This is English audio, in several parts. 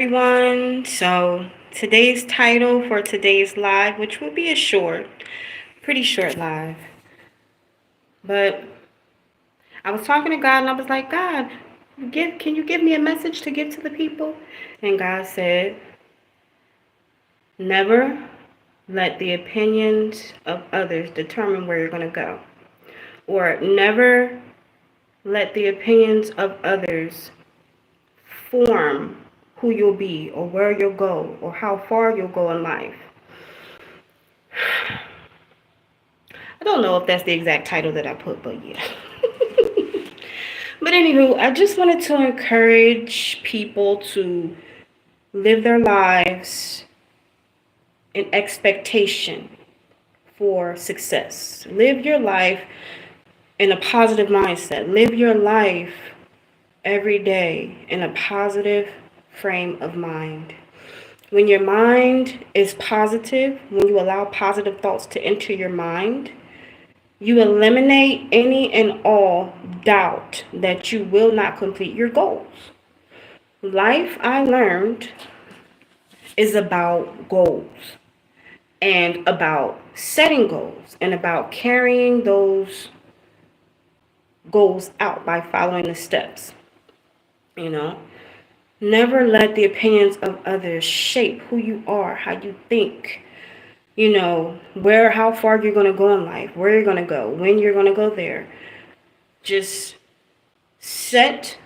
everyone. So today's title for today's live, which will be a pretty short live, but I was talking to God and I was like, God, can you give me a message to give to the people? And God said, never let the opinions of others determine where you're going to go, or never let the opinions of others form who you'll be or where you'll go or how far you'll go in life. I don't know if that's the exact title that I put, but yeah. But anywho, I just wanted to encourage people to live their lives in expectation for success. Live your life in a positive mindset. Live your life every day in a positive frame of mind. When your mind is positive, when you allow positive thoughts to enter your mind, you eliminate any and all doubt that you will not complete your goals. Life, I learned, is about goals and about setting goals and about carrying those goals out by following the steps. You know, never let the opinions of others shape who you are, how you think, how far you're going to go in life, where you're going to go, when you're going to go there. Just set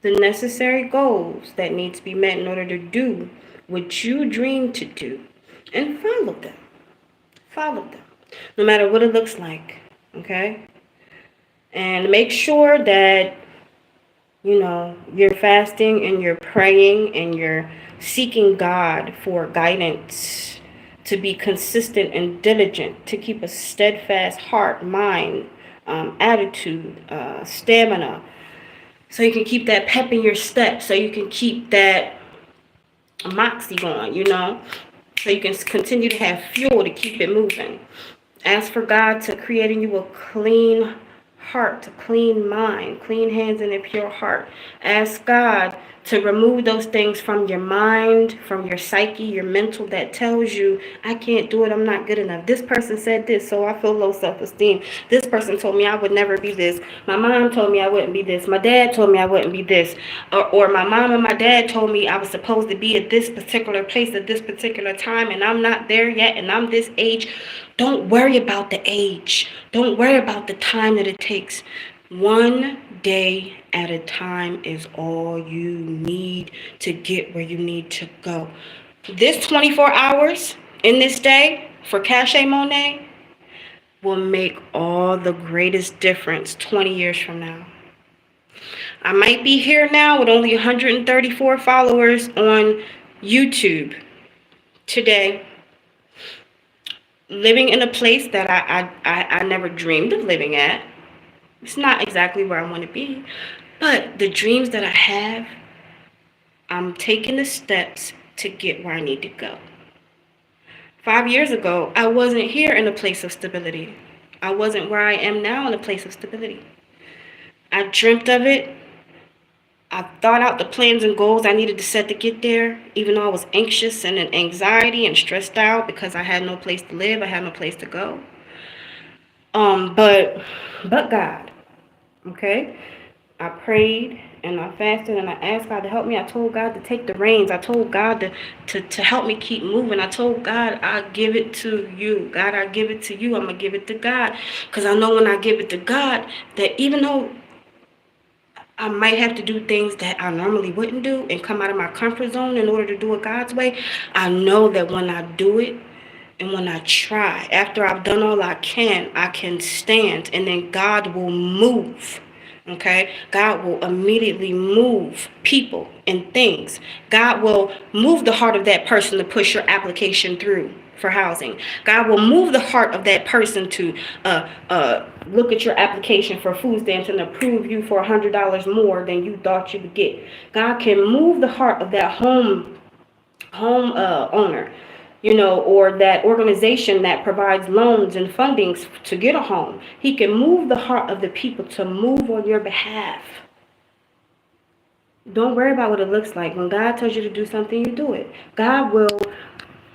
the necessary goals that need to be met in order to do what you dream to do and follow them. Follow them, no matter what it looks like, okay? And make sure that, you're fasting and you're praying and you're seeking God for guidance to be consistent and diligent, to keep a steadfast heart, mind, attitude, stamina, so you can keep that pep in your step, so you can keep that moxie going, so you can continue to have fuel to keep it moving. Ask for God to create in you a clean heart, a clean mind, clean hands, and a pure heart. Ask God to remove those things from your mind, from your psyche, your mental, that tells you, I can't do it, I'm not good enough. This person said this, so I feel low self-esteem. This person told me I would never be this. My mom told me I wouldn't be this. My dad told me I wouldn't be this. Or my mom and my dad told me I was supposed to be at this particular place at this particular time, and I'm not there yet, and I'm this age. Don't worry about the age. Don't worry about the time that it takes. One day at a time is all you need to get where you need to go. This 24 hours in this day for Kashay Mone will make all the greatest difference 20 years from now. I might be here now with only 134 followers on YouTube today, living in a place that I never dreamed of living at. It's not exactly where I want to be, but the dreams that I have, I'm taking the steps to get where I need to go. 5 years ago, I wasn't here in a place of stability. I wasn't where I am now in a place of stability. I dreamt of it. I thought out the plans and goals I needed to set to get there, even though I was anxious and in anxiety and stressed out because I had no place to live, I had no place to go. But God, okay? I prayed and I fasted and I asked God to help me. I told God to take the reins. I told God to help me keep moving. I told God, I give it to you. God, I give it to you. I'm going to give it to God. Because I know when I give it to God, that even though I might have to do things that I normally wouldn't do and come out of my comfort zone in order to do it God's way, I know that when I do it and when I try, after I've done all I can stand, and then God will move. Okay? God will immediately move people and things. God will move the heart of that person to push your application through for housing. God will move the heart of that person to look at your application for food stamps and approve you for $100 more than you thought you would get. God can move the heart of that home owner, or that organization that provides loans and fundings to get a home. He can move the heart of the people to move on your behalf. Don't worry about what it looks like. When God tells you to do something, you do it. God will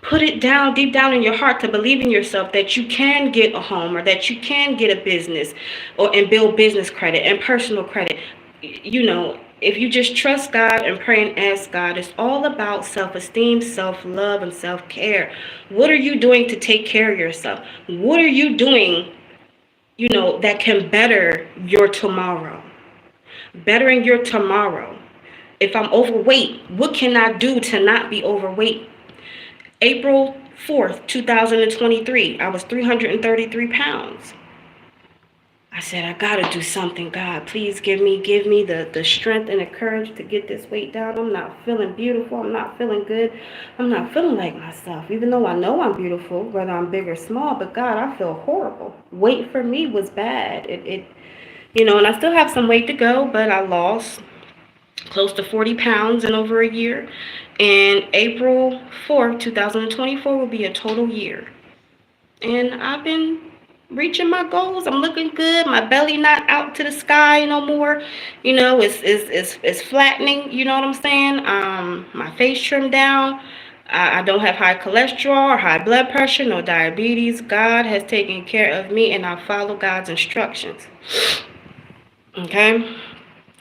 put it down deep down in your heart to believe in yourself that you can get a home, or that you can get a business, or and build business credit and personal credit. If you just trust God and pray and ask God, it's all about self-esteem, self-love, and self-care. What are you doing to take care of yourself? What are you doing, that can better your tomorrow? Bettering your tomorrow. If I'm overweight, what can I do to not be overweight? April 4th, 2023, I was 333 pounds. I said, I gotta do something. God, please give me the strength and the courage to get this weight down. I'm not feeling beautiful. I'm not feeling good. I'm not feeling like myself, even though I know I'm beautiful, whether I'm big or small. But God, I feel horrible. Weight for me was bad. And I still have some weight to go, but I lost close to 40 pounds in over a year. And April 4th, 2024 will be a total year. And I've been reaching my goals. I'm looking good. My belly not out to the sky no more. It's flattening. You know what I'm saying? My face trimmed down. I don't have high cholesterol or high blood pressure, no diabetes. God has taken care of me, and I follow God's instructions. Okay?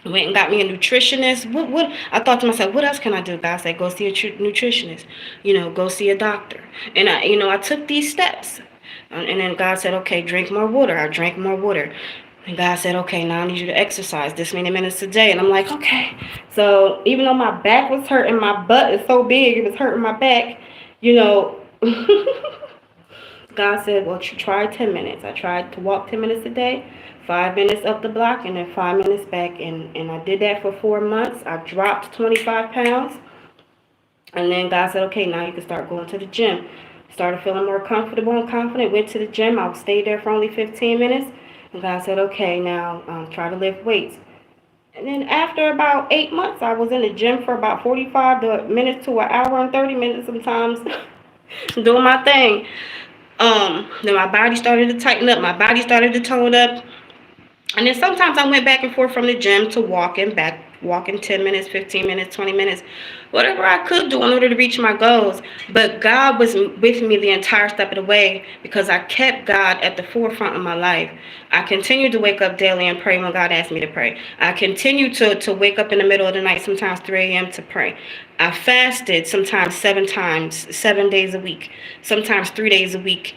Went and got me a nutritionist. What I thought to myself, what else can I do? God said, go see a nutritionist. Go see a doctor. And I took these steps. And then God said, okay, drink more water. I drank more water. And God said, okay, now I need you to exercise this many minutes a day. And I'm like, okay. So even though my back was hurting, my butt is so big, it was hurting my back, God said, well, you try 10 minutes. I tried to walk 10 minutes a day, 5 minutes up the block, and then 5 minutes back. And I did that for 4 months. I dropped 25 pounds. And then God said, okay, now you can start going to the gym. Started feeling more comfortable and confident. Went to the gym. I stayed there for only 15 minutes. And God said, okay, now try to lift weights. And then after about 8 months, I was in the gym for about 45 minutes to an hour and 30 minutes sometimes, doing my thing. Then my body started to tighten up. My body started to tone up. And then sometimes I went back and forth from the gym to walking 10 minutes, 15 minutes, 20 minutes, whatever I could do in order to reach my goals. But God was with me the entire step of the way because I kept God at the forefront of my life. I continued to wake up daily and pray when God asked me to pray. I continued to wake up in the middle of the night, sometimes 3 a.m. to pray. I fasted sometimes 7 days a week, sometimes 3 days a week.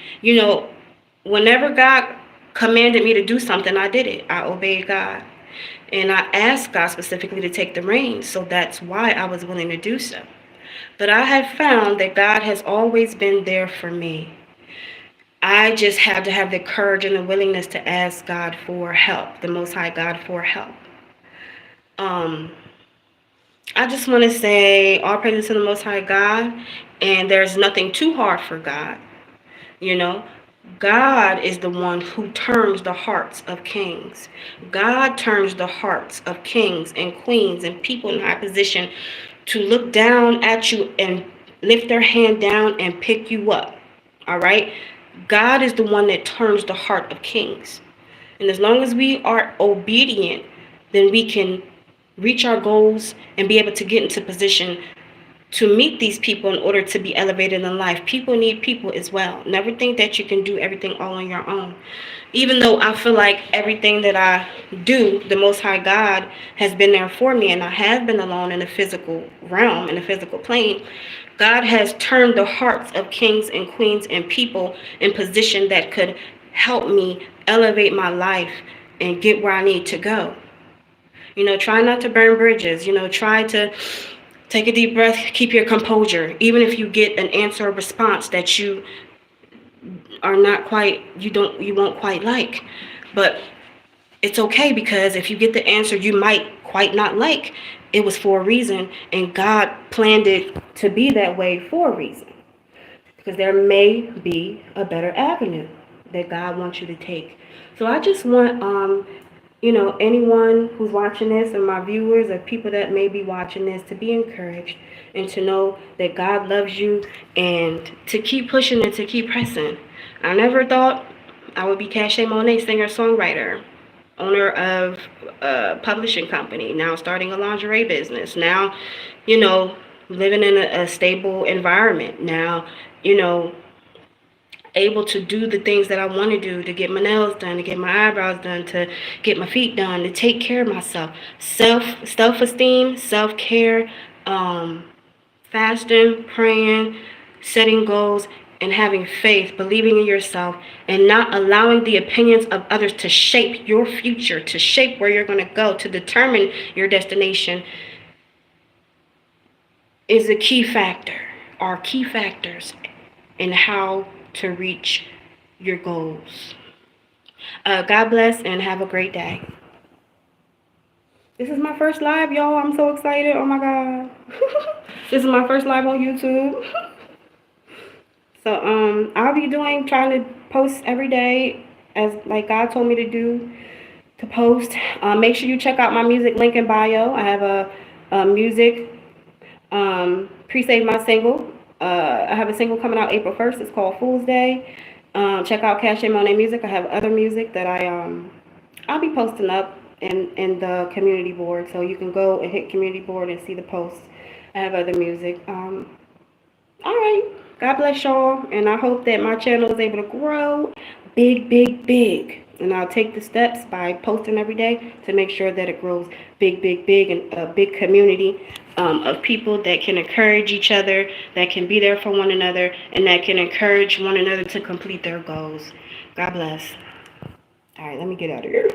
Whenever God commanded me to do something, I did it. I obeyed God. And I asked God specifically to take the reins. So that's why I was willing to do so. But I have found that God has always been there for me. I just had to have the courage and the willingness to ask God for help, the Most High God for help. I just want to say all praises to the Most High God. And there's nothing too hard for God. God is the one who turns the hearts of kings. God turns the hearts of kings and queens and people in high position to look down at you and lift their hand down and pick you up. All right? God is the one that turns the heart of kings. And as long as we are obedient, then we can reach our goals and be able to get into position to meet these people in order to be elevated in life. People need people as well. Never think that you can do everything all on your own. Even though I feel like everything that I do, the Most High God has been there for me, and I have been alone in the physical realm, in the physical plane, God has turned the hearts of kings and queens and people in position that could help me elevate my life and get where I need to go. Try not to burn bridges. Try to take a deep breath, keep your composure. Even if you get an answer or response that you won't quite like. But it's okay, because if you get the answer you might quite not like, it was for a reason, and God planned it to be that way for a reason. Because there may be a better avenue that God wants you to take. So I just want anyone who's watching this, and my viewers or people that may be watching this, to be encouraged and to know that God loves you, and to keep pushing and to keep pressing. I never thought I would be Kashay Mone, singer-songwriter. owner of a publishing company, now starting a lingerie business, now, you know, living in a stable environment, now, you know, able to do the things that I want to do, to get my nails done, to get my eyebrows done, to get my feet done, to take care of myself. Self-esteem, self-care, fasting, praying, setting goals, and having faith, believing in yourself, and not allowing the opinions of others to shape your future, to shape where you're going to go, to determine your destination, is a key factor, are key factors in how to reach your goals. God bless and have a great day. This is my first live, y'all. I'm so excited. Oh my God. This is my first live on YouTube. So I'll be trying to post every day as like God told me to do, to post. Make sure you check out my music link in bio. I have a music pre-save my single. I have a single coming out April 1st. It's called Fool's Day. Check out Kashay Mone music. I have other music that I'll be posting up in the community board, so you can go and hit community board and see the posts. I have other music. All right. God bless y'all, and I hope that my channel is able to grow big, big, big. And I'll take the steps by posting every day to make sure that it grows big, big, big, and a big community of people that can encourage each other, that can be there for one another, and that can encourage one another to complete their goals. God bless. All right, let me get out of here.